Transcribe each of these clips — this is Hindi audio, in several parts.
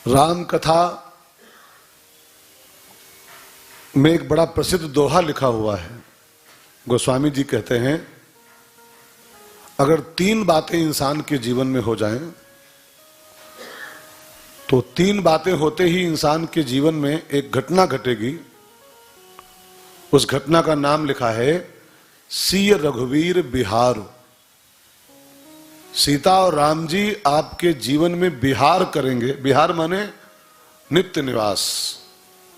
राम कथा में एक बड़ा प्रसिद्ध दोहा लिखा हुआ है। गोस्वामी जी कहते हैं, अगर 3 बातें इंसान के जीवन में हो जाएं, तो 3 बातें होते ही इंसान के जीवन में एक घटना घटेगी। उस घटना का नाम लिखा है सिय रघुवीर बिहार। सीता और राम जी आपके जीवन में विहार करेंगे। विहार माने नित्य निवास,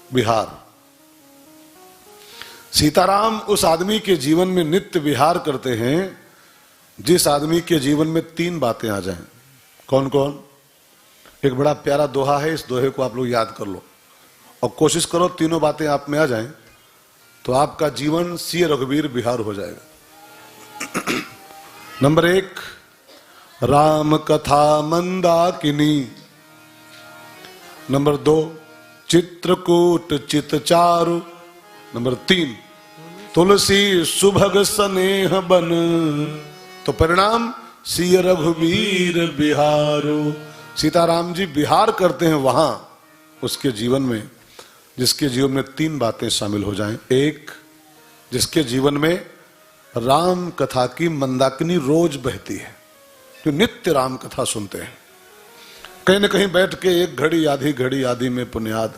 विहार। सीताराम उस आदमी के जीवन में नित्य विहार करते हैं जिस आदमी के जीवन में 3 बातें आ जाएं। कौन कौन? एक बड़ा प्यारा दोहा है, इस दोहे को आप लोग याद कर लो और कोशिश करो तीनों बातें आप में आ जाएं तो आपका जीवन सिय रघुवीर बिहार हो जाएगा। नंबर 1, राम कथा मंदाकिनी। नंबर 2, चित्रकूट चितचारु। नंबर 3, तुलसी सुभग स्नेह बन। तो परिणाम सिय रघुवीर बिहारो। सीताराम जी बिहार करते हैं वहां उसके जीवन में जिसके जीवन में 3 बातें शामिल हो जाएं। 1, जिसके जीवन में राम कथा की मंदाकिनी रोज बहती है, जो नित्य राम कथा सुनते हैं, कहीं न कहीं बैठ के एक घड़ी आधी में पुण्याद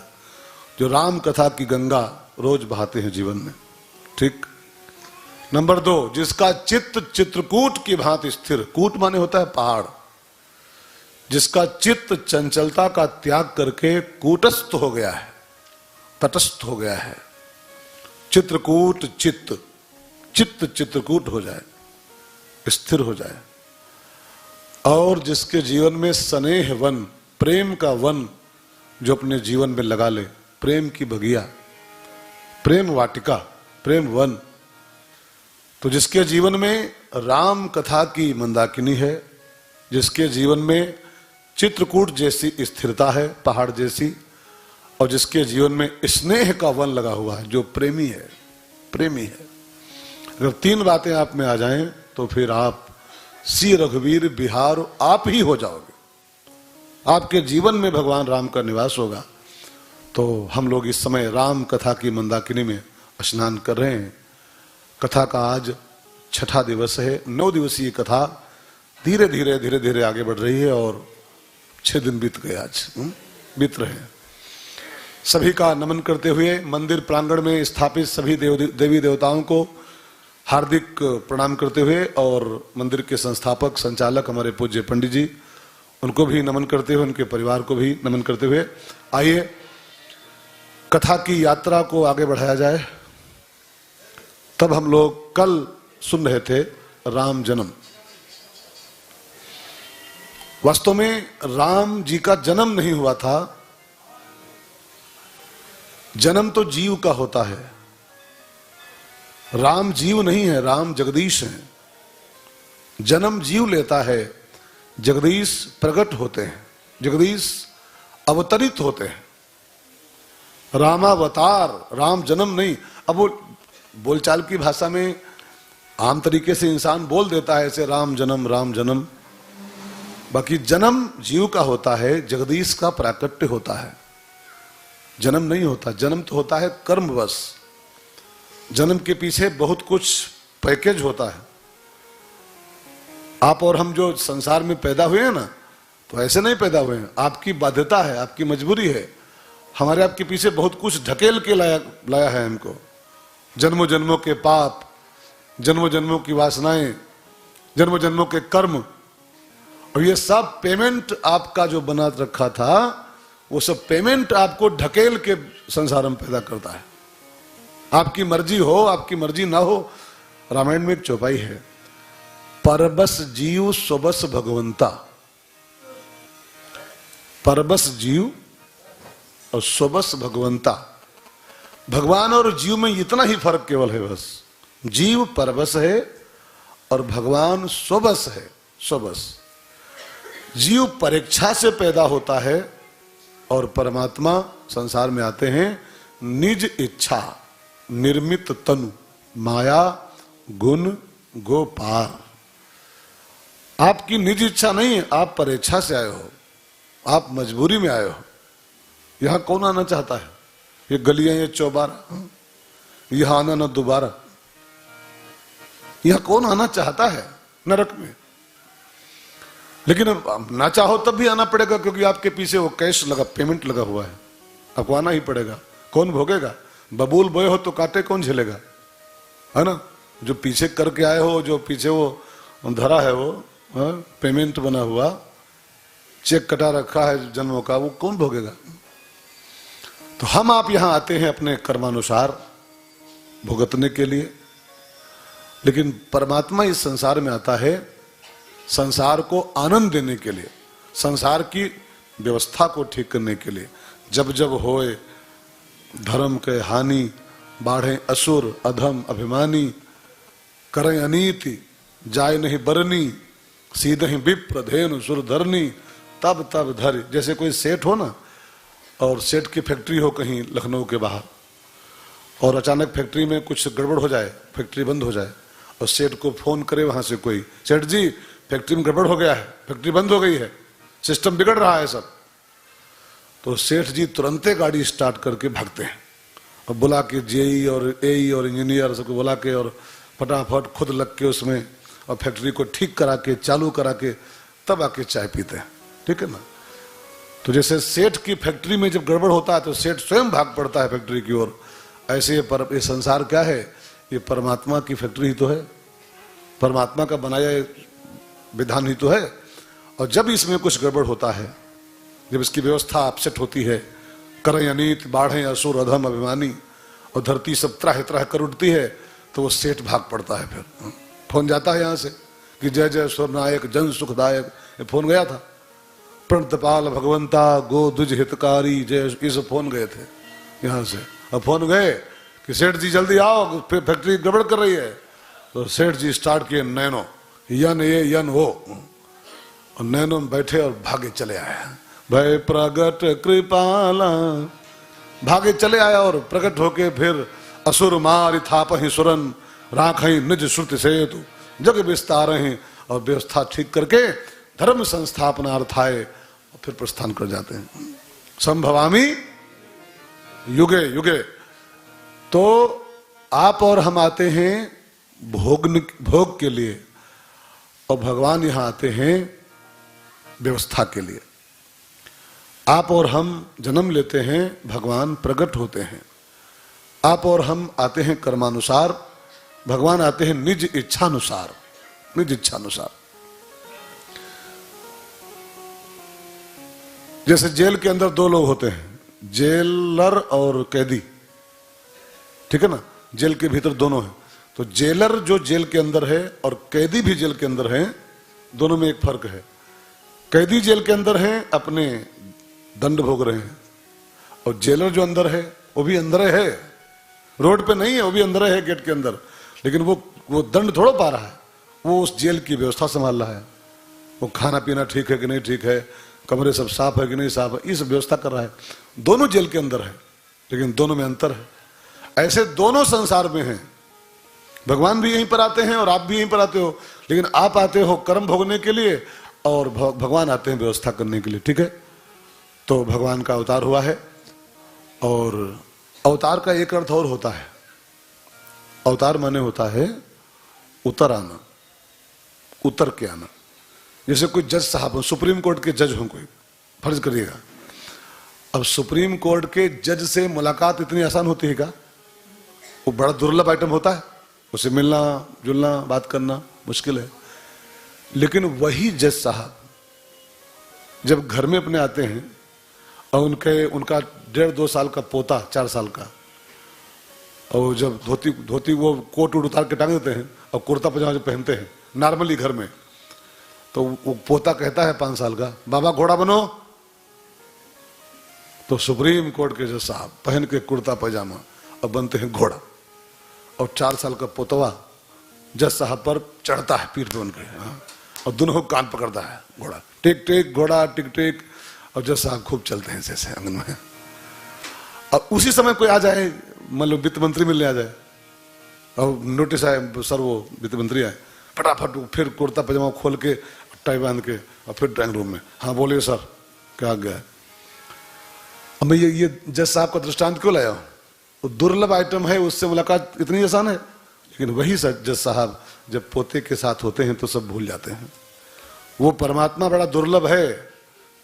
जो राम कथा की गंगा रोज बहाते हैं जीवन में। ठीक। नंबर 2, जिसका चित्त चित्रकूट की भांति स्थिर। कूट माने होता है पहाड़। जिसका चित्त चंचलता का त्याग करके कूटस्थ हो गया है, तटस्थ हो गया है। चित्रकूट चित्त चित्रकूट हो जाए, स्थिर हो जाए। और जिसके जीवन में स्नेह वन, प्रेम का वन जो अपने जीवन में लगा ले, प्रेम की बगिया, प्रेम वाटिका, प्रेम वन। तो जिसके जीवन में राम कथा की मंदाकिनी है, जिसके जीवन में चित्रकूट जैसी स्थिरता है, पहाड़ जैसी, और जिसके जीवन में स्नेह का वन लगा हुआ है, जो प्रेमी है, प्रेमी है। अगर 3 बातें आप में आ जाएं तो फिर आप सिय रघुवीर बिहार आप ही हो जाओगे। आपके जीवन में भगवान राम का निवास होगा। तो हम लोग इस समय राम कथा की मंदाकिनी में स्नान कर रहे हैं। कथा का आज 6ठा दिवस है। 9 दिवसीय कथा धीरे धीरे आगे बढ़ रही है और 6 दिन बीत गए, आज बीत रहे हैं। सभी का नमन करते हुए मंदिर प्रांगण में स्थापित सभी देवी देवताओं को हार्दिक प्रणाम करते हुए और मंदिर के संस्थापक संचालक हमारे पूज्य पंडित जी, उनको भी नमन करते हुए, उनके परिवार को भी नमन करते हुए आइए कथा की यात्रा को आगे बढ़ाया जाए। तब हम लोग कल सुन रहे थे राम जन्म। वास्तव में राम जी का जन्म नहीं हुआ था। जन्म तो जीव का होता है। राम जीव नहीं है, राम जगदीश है। जन्म जीव लेता है, जगदीश प्रकट होते हैं, जगदीश अवतरित होते हैं। रामावतार, राम जन्म नहीं। अब वो बोलचाल की भाषा में आम तरीके से इंसान बोल देता है ऐसे राम जन्म, बाकी जन्म जीव का होता है, जगदीश का प्राकट्य होता है। जन्म नहीं होता। जन्म तो होता है कर्मवश। जन्म के पीछे बहुत कुछ पैकेज होता है। आप और हम जो संसार में पैदा हुए हैं ना, तो ऐसे नहीं पैदा हुए हैं। आपकी बाध्यता है, आपकी मजबूरी है। हमारे आपके पीछे बहुत कुछ ढकेल के लाया है हमको। जन्मों जन्मों के पाप, जन्मों जन्मों की वासनाएं, जन्मों जन्मों के कर्म, और ये सब पेमेंट आपका जो बना रखा था, वो सब पेमेंट आपको ढकेल के संसार में पैदा करता है। आपकी मर्जी हो, आपकी मर्जी ना हो। रामायण में एक चौपाई है, परबस जीव स्वबस भगवंता। परबस जीव और स्वबस भगवंता। भगवान और जीव में इतना ही फर्क केवल है बस। जीव परबस है और भगवान स्वबस है, स्वबस। जीव परीक्षा से पैदा होता है और परमात्मा संसार में आते हैं निज इच्छा, निर्मित तनु, माया गुण गोपार। आपकी निज इच्छा नहीं है, आप परेच्छा से आए हो, आप मजबूरी में आए हो। यहां कौन आना चाहता है? ये गलियां, ये चौबारा, यहां आना न दोबारा। यहां कौन आना चाहता है नरक में? लेकिन ना चाहो तब भी आना पड़ेगा, क्योंकि आपके पीछे वो कैश लगा, पेमेंट लगा हुआ है, आपको आना ही पड़ेगा। कौन भोगेगा? बबूल बोए हो तो कांटे कौन झेलेगा, है ना? जो पीछे करके आए हो, जो पीछे वो धरा है, वो पेमेंट बना हुआ, चेक कटा रखा है जन्मों का, वो कौन भोगेगा? तो हम आप यहां आते हैं अपने कर्मानुसार भुगतने के लिए, लेकिन परमात्मा इस संसार में आता है संसार को आनंद देने के लिए, संसार की व्यवस्था को ठीक करने के लिए। जब जब होए धर्म के हानि, बाढ़े असुर अधम अभिमानी, करें अनीति जाय नहीं बरनी, सीधे ही विप्र धेनु सुर धरनी, तब तब धर। जैसे कोई सेठ हो ना, और सेठ की फैक्ट्री हो कहीं लखनऊ के बाहर, और अचानक फैक्ट्री में कुछ गड़बड़ हो जाए, फैक्ट्री बंद हो जाए, और सेठ को फोन करे वहां से कोई, सेठ जी फैक्ट्री में गड़बड़ हो गया है, फैक्ट्री बंद हो गई है, सिस्टम बिगड़ रहा है सब। तो सेठ जी तुरंते गाड़ी स्टार्ट करके भागते हैं, और बुला के जेई और एई और इंजीनियर सबको बुला के, और फटाफट खुद लग के उसमें, और फैक्ट्री को ठीक करा के, चालू करा के, तब आके चाय पीते हैं। ठीक है ना? तो जैसे सेठ की फैक्ट्री में जब गड़बड़ होता है तो सेठ स्वयं भाग पड़ता है फैक्ट्री की ओर, ऐसे ये संसार क्या है? ये परमात्मा की फैक्ट्री ही तो है, परमात्मा का बनाया विधान ही तो है। और जब इसमें कुछ गड़बड़ होता है, जब इसकी व्यवस्था अपसेट होती है, करें अनीत बाढ़े असुर अधम अभिमानी, और धरती सब त्राह त्राह कर उठती है, तो वो सेठ भाग पड़ता है। फिर फोन जाता है यहाँ से कि जय जय स्वरनायक जन सुखदायक, ये फोन गया था, प्रणतपाल भगवंता गो दुज हितकारी जय, ये सब फोन गए थे यहाँ से। और फोन गए कि सेठ जी जल्दी आओ, फैक्ट्री गड़बड़ कर रही है। तो सेठ जी स्टार्ट किए नैनो, यन ये यन वो, और नैनो में बैठे और भागे चले आए, भय प्रगट कृपाला, भागे चले आया, और प्रकट होके फिर असुर मार थाप ही सुरन राख निज श्रुति सेतु जग विस्तार ही, और व्यवस्था ठीक करके धर्म संस्थापनार्थ आए, और फिर प्रस्थान कर जाते हैं। संभवामी युगे युगे। तो आप और हम आते हैं भोग के लिए, और भगवान यहां आते हैं व्यवस्था के लिए। आप और हम जन्म लेते हैं, भगवान प्रकट होते हैं। आप और हम आते हैं कर्मानुसार, भगवान आते हैं निज इच्छानुसार, निज इच्छानुसार। जैसे जेल के अंदर दो लोग होते हैं, जेलर और कैदी, ठीक है ना? जेल के भीतर दोनों हैं। तो जेलर जो जेल के अंदर है और कैदी भी जेल के अंदर है, दोनों में एक फर्क है। कैदी जेल के अंदर है, अपने दंड भोग रहे हैं, और जेलर जो अंदर है वो भी अंदर है, रोड पे नहीं है, वो भी अंदर है गेट के अंदर, लेकिन वो दंड थोड़ा पा रहा है, वो उस जेल की व्यवस्था संभाल रहा है। वो खाना पीना ठीक है कि नहीं ठीक है, कमरे सब साफ है कि नहीं साफ है, इस व्यवस्था कर रहा है। दोनों जेल के अंदर है, लेकिन दोनों में अंतर है। ऐसे दोनों संसार में हैं। भगवान भी यहीं पर आते हैं और आप भी यहीं पर आते हो, लेकिन आप आते हो कर्म भोगने के लिए और भगवान आते हैं व्यवस्था करने के लिए। ठीक है? तो भगवान का अवतार हुआ है, और अवतार का एक अर्थ और होता है। अवतार माने होता है उतर आना, उतर के आना। जैसे कोई जज साहब हो, सुप्रीम कोर्ट के जज हो कोई, फर्ज करिएगा, अब सुप्रीम कोर्ट के जज से मुलाकात इतनी आसान होती है क्या? वो बड़ा दुर्लभ आइटम होता है, उसे मिलना जुलना बात करना मुश्किल है। लेकिन वही जज साहब जब घर में अपने आते हैं और उनका 1.5-2 साल का पोता, 4 साल का, और जब धोती वो कोट उतार के टांग देते हैं और कुर्ता पजामा जो पहनते हैं नॉर्मली घर में, तो वो पोता कहता है 5 साल का, बाबा घोड़ा बनो। तो सुप्रीम कोर्ट के जज साहब पहन के कुर्ता पजामा और बनते हैं घोड़ा, और 4 साल का पोतवा जज साहब पर चढ़ता है पीठ पे उनके, और दोनों को कान पकड़ता है घोड़ा, टिक टिक घोड़ा टिक टिक, और जज साहब खूब चलते हैं जैसे आंगन में। और उसी समय कोई आ जाए, मतलब वित्त मंत्री मिलने आ जाए, और नोटिस आए सर वो वित्त मंत्री आए, फटाफट फिर कुर्ता पजामा खोल के टाई बांध के और फिर ड्राइंग रूम में, हाँ बोलिए सर क्या आ गया है। अब मैं ये जज साहब का दृष्टांत क्यों लाया हूं? वो दुर्लभ आइटम है, उससे मुलाकात इतनी आसान है, लेकिन वही जज साहब जब पोते के साथ होते हैं तो सब भूल जाते हैं। वो परमात्मा बड़ा दुर्लभ है,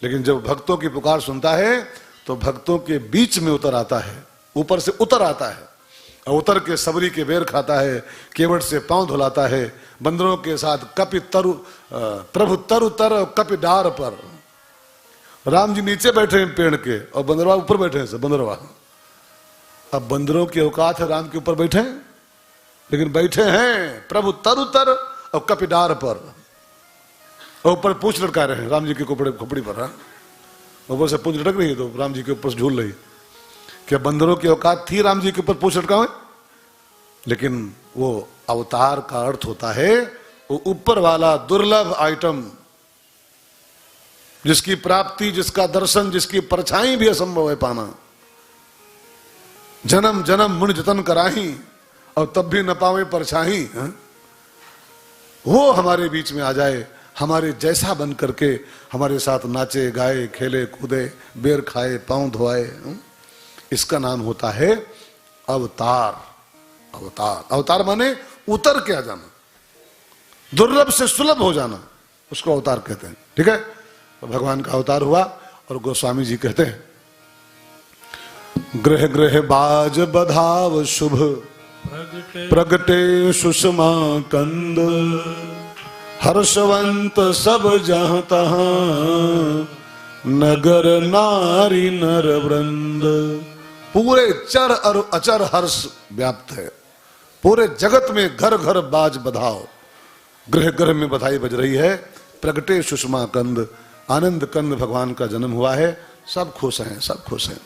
लेकिन जब भक्तों की पुकार सुनता है तो भक्तों के बीच में उतर आता है, ऊपर से उतर आता है, और उतर के सबरी के बेर खाता है, केवट से पांव धुलाता है, बंदरों के साथ कपि तरु प्रभु तरु तर कपि डार पर। राम जी नीचे बैठे हैं पेड़ के और बंदरवा ऊपर बैठे हैं, सब बंदरवा। अब बंदरों की औकात है राम के ऊपर बैठे, लेकिन बैठे हैं प्रभु तरु तर और कपि डार पर, और ऊपर पूंछ लटका रहे हैं राम जी के खोपड़ी पर। ऊपर से पूंछ लटक रही है तो राम जी के ऊपर से झूल रही। क्या बंदरों की औकात थी राम जी के ऊपर पूंछ लटकावे? लेकिन वो अवतार का अर्थ होता है वो ऊपर वाला दुर्लभ आइटम, जिसकी प्राप्ति, जिसका दर्शन, जिसकी परछाई भी असंभव है पाना। जन्म जन्म मुनि जतन कराही और तब भी न पावे परछाई। वो हमारे बीच में आ जाए, हमारे जैसा बन करके हमारे साथ नाचे गाए खेले कूदे, बेर खाए पांव धोआए। इसका नाम होता है अवतार। अवतार, अवतार माने उतर के आ जाना, दुर्लभ से सुलभ हो जाना, उसको अवतार कहते हैं। ठीक है, तो भगवान का अवतार हुआ। और गोस्वामी जी कहते हैं, गृह गृह बाज बधाव शुभ प्रगटे सुषमा कंद, हर्षवंत सब जहाँ तहाँ नगर नारी नर वृंद। पूरे चर और अचर हर्ष व्याप्त है, पूरे जगत में घर घर बाज बधाओ, गृह गृह में बधाई बज रही है। प्रगटे सुषमा कंद, आनंद कंद भगवान का जन्म हुआ है, सब खुश हैं, सब खुश हैं।